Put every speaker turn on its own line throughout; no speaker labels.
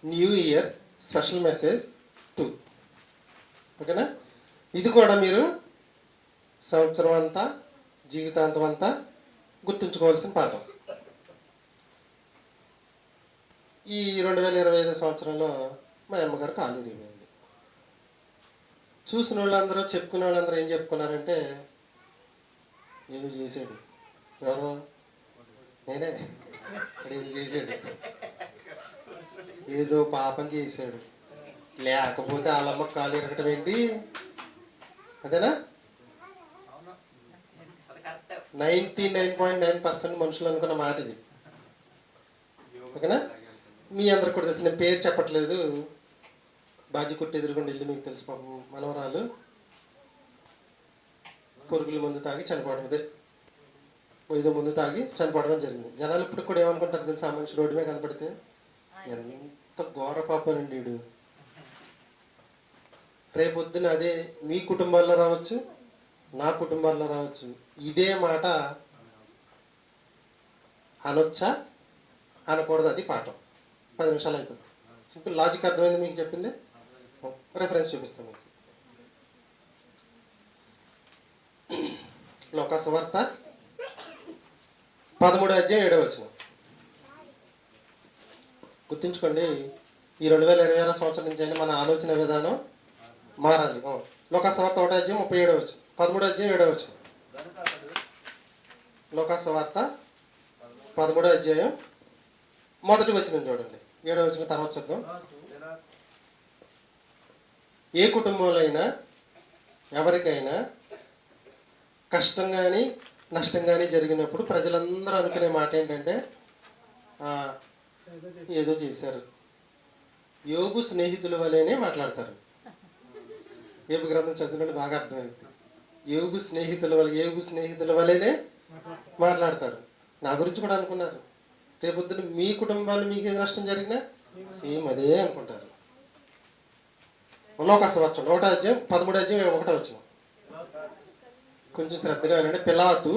New year special message 2. ఓకేనా? ఇది కూడా మీరు సంవత్సరం అంతా జీవితాంతం అంతా గుర్తుంచుకోవాల్సిన పాఠం. ఈ 2025 సంవత్సరంలో మా అమ్మగారు కాలు విరిగిపోయింది. చూసిన వాళ్ళందరూ చెప్పుకునే వాళ్ళందరూ ఏం చెప్పుకున్నారంటే, ఏదో చేశాడు. ఎవరు? నేనే. ఇక్కడ ఏదో చేశాడు, ఏదో పాపం చేశాడు, లేకపోతే వాళ్ళమ్మ కాలు ఇరగటం ఏంటి? అదేనా? 99.9% మనుషులు అనుకున్న మాట ఇది. ఓకేనా? మీ అందరికి కూడా తెలిసిన పేరు చెప్పట్లేదు. బాజీ కొట్టి ఎదురుకుండా వెళ్ళి మీకు తెలుసు పాపం మనవరాలు పురుగుల మందు తాగి చనిపోవడం, అదే ఏదో ముందు తాగి చనిపోవడం జరిగింది. జనాలు ఇప్పుడు కూడా ఏమనుకుంటారు తెలుసు, ఆ మనిషి రోడ్డు మీద కనపడితే ఎంత ఘోర పాపనండి వీడు. రేపొద్దున అదే మీ కుటుంబాల్లో రావచ్చు, నా కుటుంబాల్లో రావచ్చు. ఇదే మాట అనొచ్చా అనకూడదు, అది పాఠం. 10 నిమిషాలు అయిపోతుంది. సింపుల్ లాజిక్ అర్థమైంది మీకు చెప్పింది. రెఫరెన్స్ చూపిస్తాం మీకు. లోకాసువార్త 13:7 గుర్తుంచుకోండి. ఈ 2026 సంవత్సరం నుంచి అయినా మన ఆలోచన విధానం మారాలి. లోకాసువార్త 1:37 13:7 లోకాసువార్త 13 మొదటి వచనం చూడండి. 7వ వచనం తర్వాత చూద్దాం. ఏ కుటుంబంలో అయినా ఎవరికైనా కష్టం కానీ నష్టం కానీ జరిగినప్పుడు ప్రజలందరూ అనుకునే మాట ఏంటంటే, ఏదో చేశారు. యోబు స్నేహితుల వలెనే మాట్లాడతారు. యోబు గ్రంథం చదివినట్టు బాగా అర్థమైంది. యోబు స్నేహితుల వలెనే మాట్లాడతారు. నా గురించి కూడా అనుకున్నారు. రేపొద్దున మీ కుటుంబాలు మీకు ఏది నష్టం జరిగినా సేమ్ అదే అనుకుంటారు. లోకాసువార్త 13:1 కొంచెం శ్రద్ధగా వినండి. పిలాతు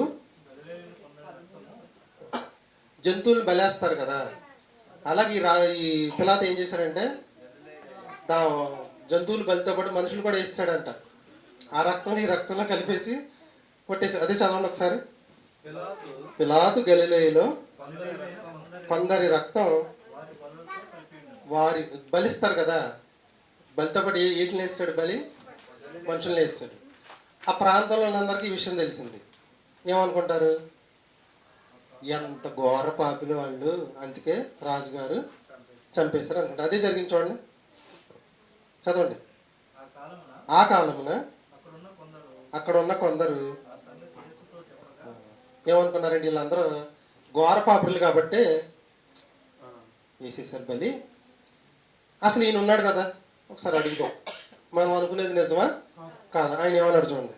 జంతువులను బలేస్తారు కదా, అలాగే ఈ పిలాతు ఏం చేశాడంటే జంతువులు బలితో పాటు మనుషులు కూడా వేసాడంట. ఆ రక్తం ఈ రక్తంలో కలిపేసి కొట్టేశాడు. అదే చదవండి ఒకసారి. పిలాతు గలిలయలో కొందరి రక్తం వారి బలిస్తారు కదా, బలితో పాటు వీటిని వేస్తాడు, బలి మనుషుల్ని వేస్తాడు. ఆ ప్రాంతంలో అందరికీ ఈ విషయం తెలిసింది. ఏమనుకుంటారు, ఎంత ఘోర పాపిలు వాళ్ళు, అందుకే రాజుగారు చంపేశారు అనుకుంటారు. అదే జరిగింది చూడండి, చదవండి. ఆ కాలమున అక్కడ ఉన్న కొందరు ఏమనుకున్నారండి, వీళ్ళందరూ ఘోర పాపులు కాబట్టి వేసేసారు బలి. అసలు ఈయన ఉన్నాడు కదా, ఒకసారి అడుగుదాం, మనం అనుకునేది నిజమా కాదా? ఆయన ఏమన్నాడు చూడండి.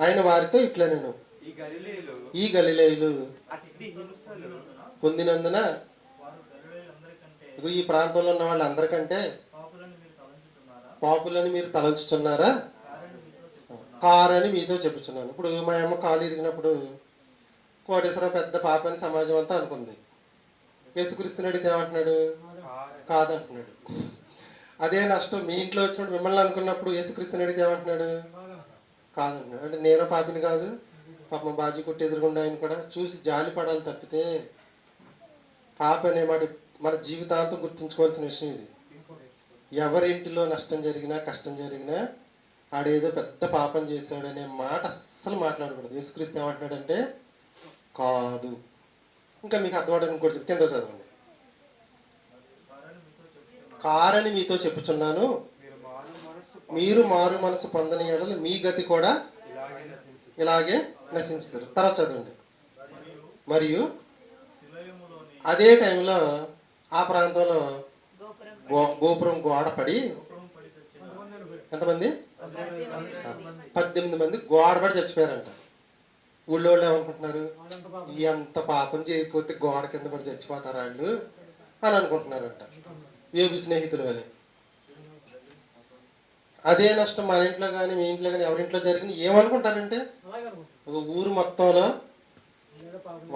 ఆయన వారితో ఇట్లా, నేను ఈ గలిలయులు పొందినందున ఈ ప్రాంతంలో ఉన్న వాళ్ళందరికంటే పాపులని మీరు తలంచుతున్నారా? కారని మీతో చెప్పుచున్నాను. ఇప్పుడు మా అమ్మ కాలు ఇరిగినప్పుడు కోటేశ్వరరావు పెద్ద పాప అని సమాజం అంతా అనుకుంది. యేసుక్రీస్తుని అడిగితే ఏమంటున్నాడు? కాదంటున్నాడు. అదే నష్టం మీ ఇంట్లో వచ్చినప్పుడు మిమ్మల్ని అనుకున్నప్పుడు యేసుక్రీస్తుని అడిగితే ఏమంటున్నాడు? కాదంటున్నాడు. అంటే నేను పాపిని కాదు, పాపం బాజీ కొట్టి ఎదురుగుండా ఆయన కూడా చూసి జాలి పడాలి తప్పితే, పాప అనే మాట మన జీవితాంతం గుర్తుంచుకోవాల్సిన విషయం ఇది. ఎవరింటిలో నష్టం జరిగినా కష్టం జరిగినా ఆడేదో పెద్ద పాపం చేశాడనే మాట అస్సలు మాట్లాడకూడదు. యేసుక్రీస్తు ఏమంటున్నాడంటే కాదు. ఇంకా మీకు అర్థమవడానికి కూడా కింద చదవండి. కారని మీతో చెప్పుచున్నాను, మీరు మారు మనసు పొందని యెడల మీ గతి కూడా ఇలాగే నశించుతారు. తర్వాత చదవండి. మరియు అదే టైంలో ఆ ప్రాంతంలో గోపురం గోడ పడి ఎంతమంది? 18 మంది గోడ పడి చచ్చిపోయారంట. ఊళ్ళో వాళ్ళు ఏమనుకుంటున్నారు, ఎంత పాపం చేయకపోతే గోడ కింద పడి చచ్చిపోతారు వాళ్ళు అని అనుకుంటున్నారంట. యోబు స్నేహితుల వలె. అదే నష్టం మన ఇంట్లో కానీ మీ ఇంట్లో కానీ ఎవరింట్లో జరిగింది ఏమనుకుంటారంటే, ఒక ఊరు మొత్తంలో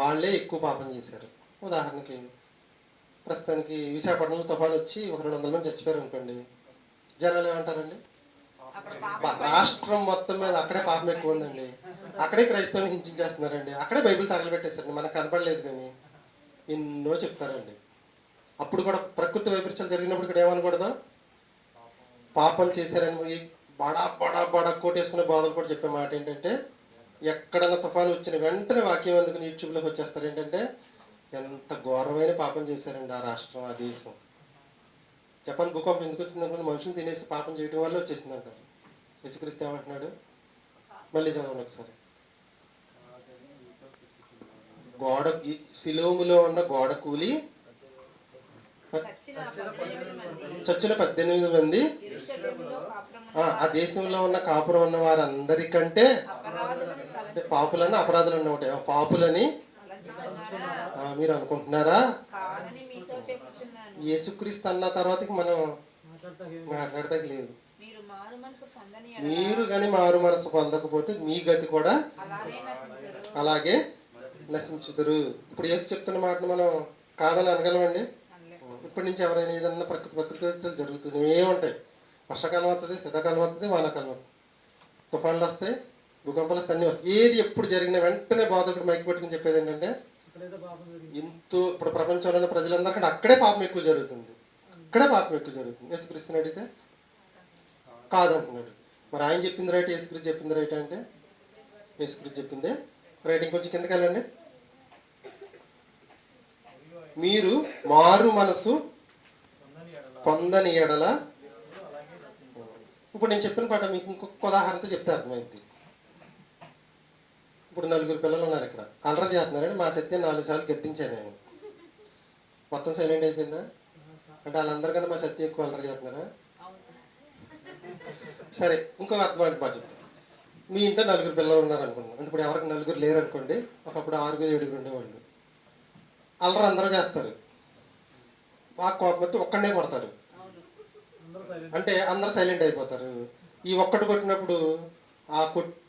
వాళ్ళే ఎక్కువ పాపం చేశారు. ఉదాహరణకి ప్రస్తుతానికి విశాఖపట్నంలో తుఫాను వచ్చి ఒక 200 మంది చచ్చిపోయారు అనుకోండి, జనాలు ఏమంటారండి? రాష్ట్రం మొత్తం మీద అక్కడే పాపం ఎక్కువ ఉందండి, అక్కడే క్రైస్తవుని హింసించేస్తున్నారండి, అక్కడే బైబిల్ తగలబెట్టేస్తారండి, మనకు కనపడలేదు కానీ ఎన్నో చెప్తారండి. అప్పుడు కూడా ప్రకృతి వైపరీత్యాలు జరిగినప్పుడు కూడా ఏమనకూడదు, పాపం చేశారని బడా బడా బడా కోటేసుకునే బోధలు కూడా చెప్పే మాట ఏంటంటే, ఎక్కడన్నా తుఫాను వచ్చిన వెంటనే వాక్యం అందుకుని యూట్యూబ్లోకి వచ్చేస్తారు ఏంటంటే, ఎంత ఘోరమైన పాపం చేశారండి ఆ రాష్ట్రం, ఆ దేశం. జపాన్ భూకంపం ఎందుకు వచ్చింది అనుకుని మనుషులు తినేసి పాపం చేయడం వల్ల వచ్చేసింది అంటారు. యేసుక్రీస్తు ఏమంటున్నాడు? మళ్ళీ చదవండి ఒకసారి. గోడ సిలోములో ఉన్న గోడ కూలి చచ్చిన 18 మంది ఆ దేశంలో ఉన్న కాపురం ఉన్న వారందరికంటే పాపులని అపరాధులు అన్నమాట. పాపులని మీరు అనుకుంటున్నారా? యేసుక్రీస్తు అన్న తర్వాతకి మనం మాట్లాడతాకి లేదు. మీరు కానీ మారు మనసు పొందకపోతే మీ గతి కూడా అలాగే నశించుదురు. ఇప్పుడు యేసు చెప్తున్న మాటను మనం కాదని అనగలమండి? ఇప్పటి నుంచి ఎవరైనా ఏదన్నా ప్రకృతి జరుగుతూనే ఉంటాయి. వర్షాకాలం వస్తుంది, శీతాకాలం వస్తుంది, వానాకాలం వస్తుంది, తుఫాన్లు వస్తాయి, భూకంపాలు వస్తాయి, అన్నీ వస్తాయి. ఏది ఎప్పుడు జరిగిన వెంటనే బోధకుడు మైకి పెట్టుకుని చెప్పేది ఏంటంటే, ఇప్పుడు ప్రపంచంలోని ప్రజలందరికంటే అక్కడే పాపం ఎక్కువ జరుగుతుంది, అక్కడే పాపం ఎక్కువ జరుగుతుంది. యేసుక్రీస్తుని అడిగితే కాదంటున్నాడు. మరి ఆయన చెప్పింది రైట్, యేసుక్రీస్తు చెప్పింది రైట్ అంటే యేసుక్రీస్తు చెప్పిందే రైట్. ఇంకొంచెం కిందకి వెళ్ళండి. మీరు మారు మనసు పొందని ఎడల, ఇప్పుడు నేను చెప్పిన పాట మీకు ఇంకొక ఉదాహరణతో చెప్తే అర్థమైంది. ఇప్పుడు 4 పిల్లలు ఉన్నారు ఇక్కడ, అల్లరి చేస్తున్నారండి. మా సత్యం 4 సార్లు గద్దించాను నేను, మొత్తం సైలెంట్ అయిపోయిందా? అంటే వాళ్ళందరికన్నా మా సత్యం ఎక్కువ అల్లరి చేస్తున్నారా? సరే, ఇంకొక అర్థమైన పాట చెప్తాను. మీ ఇంట్లో 4 పిల్లలు ఉన్నారు అనుకున్నాం అంటే, ఇప్పుడు ఎవరికి 4 లేరు అనుకోండి, ఒకప్పుడు 6, 7 ఉండేవాళ్ళు. అల్లరి అందరూ చేస్తారు, బాగా కోపం వస్తే ఒక్కడనే కొడతారు, అంటే అందరూ సైలెంట్ అయిపోతారు. ఈ ఒక్కటి కొట్టినప్పుడు ఆ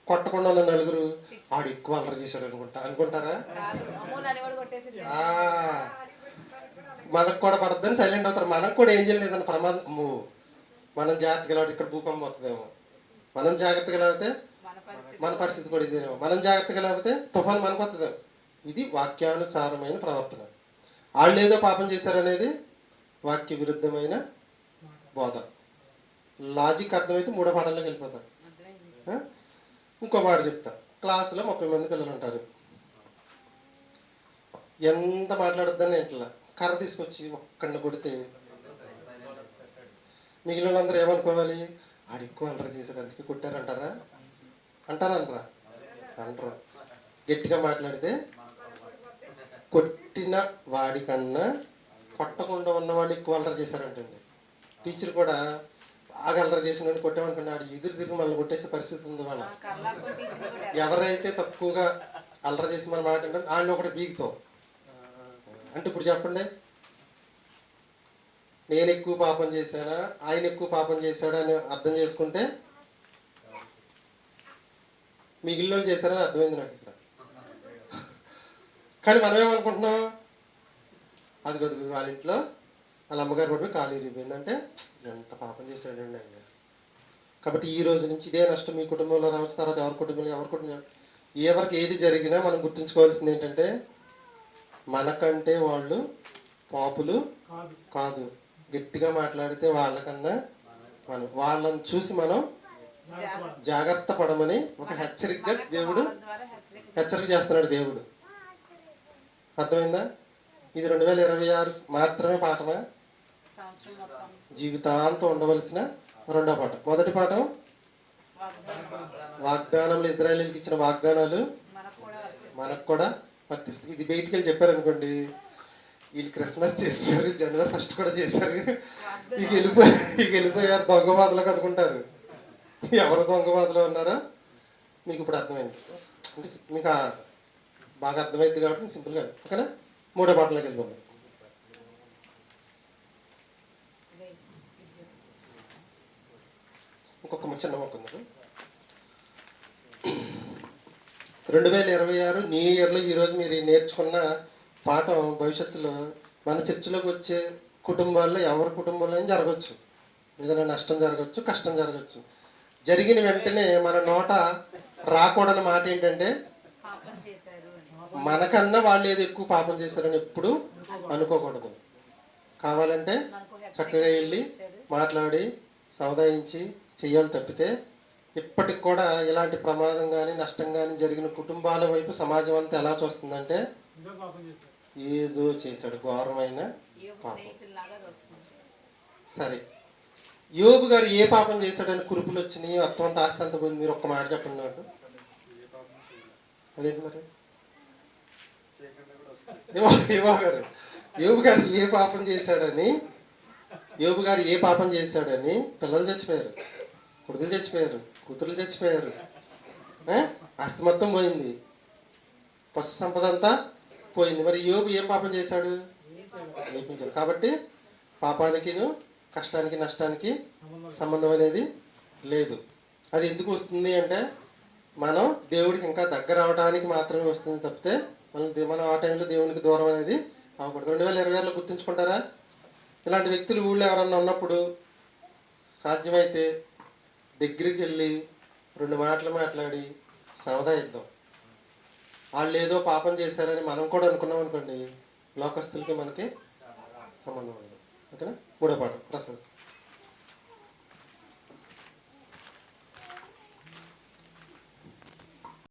కొట్టకుండా ఉన్న 4 ఆడు ఎక్కువ అల్లరి చేశాడు అనుకుంటారా? మనకు కూడా పడద్దని సైలెంట్ అవుతారు. మనకు కూడా ఏం చేయలేదు ఏదైనా ప్రమాదం, మనం జాగ్రత్తగా లేకపోతే ఇక్కడ భూకంపం వస్తుందేమో, మనం జాగ్రత్తగా లేకపోతే మన పరిస్థితి కూడా ఇదేమో, మనం జాగ్రత్తగా లేకపోతే తుఫాను మనకు వస్తుందేమో. ఇది వాక్యానుసారమైన ప్రవర్తన. వాళ్ళు ఏదో పాపం చేశారనేది వాక్య విరుద్ధమైన బోధ. లాజిక్ అర్థమైతే 3వ పాఠంలోకి వెళ్ళిపోతాం. ఇంకో మాట చెప్తా. క్లాసులో 30 మంది పిల్లలు ఉంటారు. ఎంత మాట్లాడొద్దని ఇంట్లో కర్ర తీసుకొచ్చి ఒక్కడిని కొడితే మిగిలిన వాళ్ళందరూ ఏమనుకోవాలి? ఆడు ఎక్కువ అల్లరి చేశాడు అందుకే కొట్టారంటారా? అంటారా? అంటారు. గట్టిగా మాట్లాడితే కొట్టిన వాడికన్నా కొట్టకుండా ఉన్నవాళ్ళు ఎక్కువ అల్లరి చేశారంటండి. టీచర్ కూడా బాగా అల్లరి చేసిన వాడిని కొట్టామనుకోండి, ఆడు ఎదురు తిరిగి మనల్ని కొట్టేసే పరిస్థితి ఉంది. వాళ్ళ ఎవరైతే తక్కువగా అల్లరి చేసి మన మాట అంటే ఆయన ఒకటి బీగుతాం అంటే, ఇప్పుడు చెప్పండి, నేను ఎక్కువ పాపం చేశానా ఆయన ఎక్కువ పాపం చేశాడా అని అర్థం చేసుకుంటే మిగిలిన వాళ్ళు చేశారని అర్థమైంది నాకు ఇక్కడ. కానీ మనం ఏమనుకుంటున్నాం, అది కొద్దిగా వాళ్ళ ఇంట్లో వాళ్ళ అమ్మగారు కూడా కాలు ఇరిగిపోయింది అంటే ఎంత పాపం చేశాడండి ఆయన. కాబట్టి ఈ రోజు నుంచి ఇదే నష్టం మీ కుటుంబంలో రావచ్చు, తర్వాత ఎవరి కుటుంబం ఎవరికి ఏది జరిగినా మనం గుర్తుంచుకోవాల్సింది ఏంటంటే, మనకంటే వాళ్ళు పాపులు కాదు. గట్టిగా మాట్లాడితే వాళ్ళకన్నా వాళ్ళని చూసి మనం జాగ్రత్త పడమని ఒక హెచ్చరికగా హెచ్చరిక చేస్తున్నాడు దేవుడు. అర్థమైందా? ఇది 2026 మాత్రమే పాఠమా? జీవితాంతం ఉండవలసిన 2వ పాఠం. మొదటి పాఠం వాగ్దానంలో ఇజ్రాయేలీకి ఇచ్చిన వాగ్దానాలు మనకు కూడా వర్తిస్తుంది. ఇది బయటికి వెళ్ళి చెప్పారనుకోండి, వీళ్ళు క్రిస్మస్ చేశారు, జనవరి 1 కూడా చేశారు, ఇక వెళ్ళిపోయారు దొంగవాదులకు అనుకుంటారు. ఎవరు దొంగవాదులో ఉన్నారో మీకు ఇప్పుడు అర్థమైంది. అంటే మీకు బాగా అర్థమైంది కాబట్టి సింపుల్గా ఓకేనా. 3వ పాఠంలోకి వెళ్ళిపోతాం. ఇంకొక చిన్న మొక్క ఉంది. 2026 న్యూ ఇయర్లో ఈరోజు మీరు నేర్చుకున్న పాఠం భవిష్యత్తులో మన చర్చిలోకి వచ్చే కుటుంబాల్లో ఎవరి కుటుంబంలో ఏం జరగచ్చు, ఏదైనా నష్టం జరగచ్చు, కష్టం జరగచ్చు. జరిగిన వెంటనే మన నోట రాకూడని మాట ఏంటంటే మనకన్నా వాళ్ళు ఏదో ఎక్కువ పాపం చేశారని ఎప్పుడు అనుకోకూడదు. కావాలంటే చక్కగా వెళ్ళి మాట్లాడి సముదాయించి చెయ్యాలి తప్పితే, ఇప్పటికి కూడా ఇలాంటి ప్రమాదం కానీ నష్టం కానీ జరిగిన కుటుంబాల వైపు సమాజం అంతా ఎలా చూస్తుందంటే ఏదో చేశాడు ఘోరమైన పాపం. సరే, యోబు గారు ఏ పాపం చేశాడని కురుపులు వచ్చినాయి, అత్తంత ఆస్తి అంత పోయింది, మీరు ఒక్క మాట చెప్పండి నాకు. అదేంటి మరి యోబు గారు ఏ పాపం చేశాడని, యోబు గారు ఏ పాపం చేశాడని పిల్లలు చచ్చిపోయారు, కొడుకులు చచ్చిపోయారు, కూతురులు చచ్చిపోయారు, ఆస్తి మొత్తం పోయింది, పశు సంపద అంతా పోయింది. మరి యోబు ఏం పాపం చేశాడు? కాబట్టి పాపానికి కష్టానికి నష్టానికి సంబంధం అనేది లేదు. అది ఎందుకు వస్తుంది అంటే మనం దేవుడికి ఇంకా దగ్గర అవడానికి మాత్రమే వస్తుంది తప్పితే మనం ఆ టైంలో దేవునికి దూరం అనేది అవ్వకూడదు. 2026లో గుర్తుంచుకుంటారా? ఇలాంటి వ్యక్తులు ఊళ్ళో ఎవరన్నా ఉన్నప్పుడు సాధ్యమైతే దగ్గరికి వెళ్ళి 2 మాటలు మాట్లాడి సవదాయిద్దాం. వాళ్ళు ఏదో పాపం చేశారని మనం కూడా అనుకున్నాం అనుకోండి, లోకస్తులకి మనకి సంబంధం ఉండదు. ఓకేనా? 3వ పాఠం ప్రసాద్.